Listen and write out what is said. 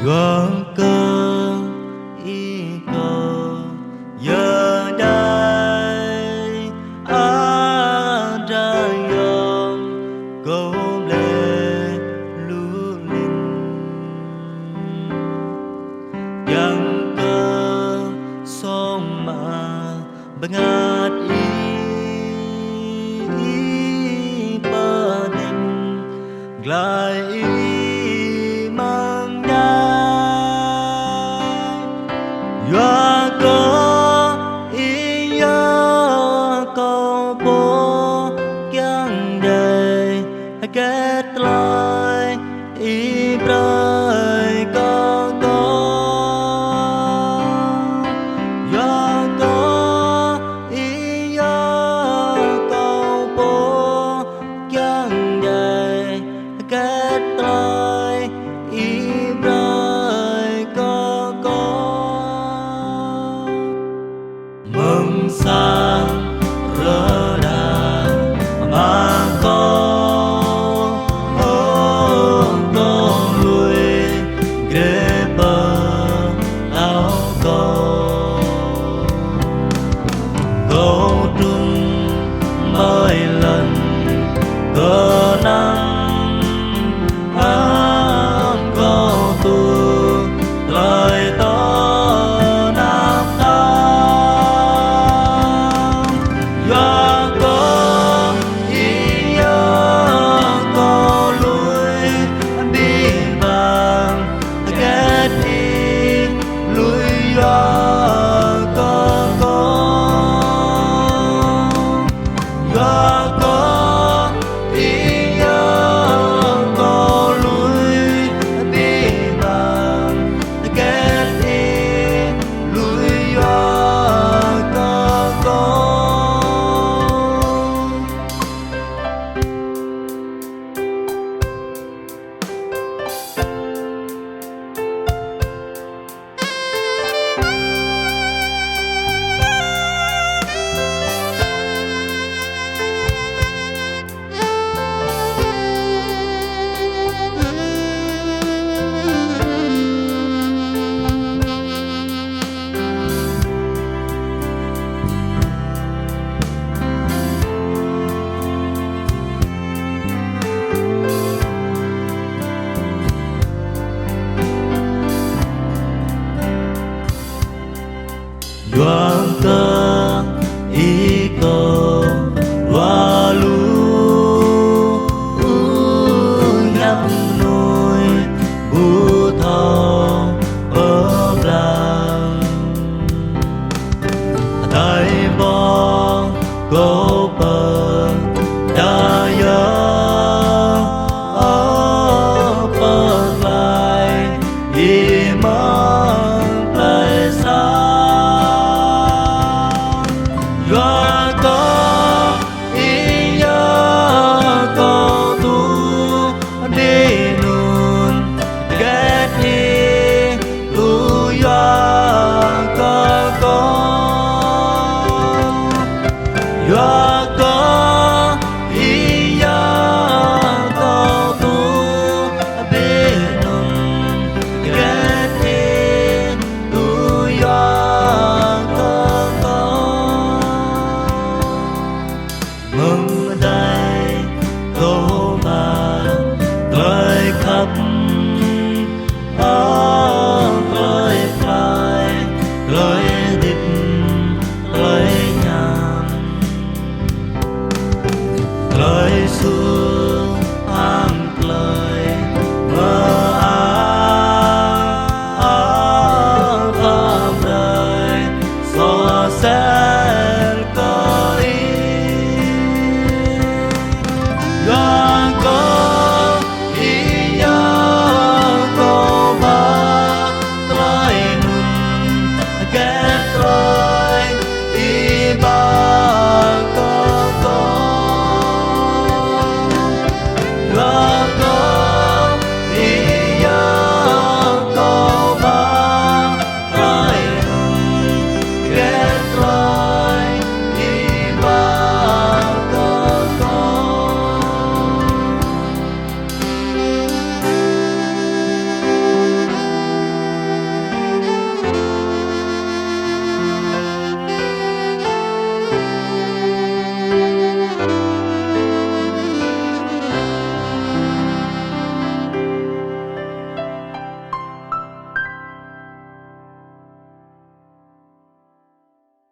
gõ cơ y cơ giờ đây ra yom câu lệ lưu linh yang cơ sông mà bengat i ba đêm glai Gua có ý nhớ câu bố chẳng đầy kết lại ý rơi có Gua có ý nhớ câu bố chẳng đầy kết lại ý rơi có mừng sang rỡ đàn mà con lùi ghé bờ áo câu trung mỗi lần cờ nắng câu tu lời to Gua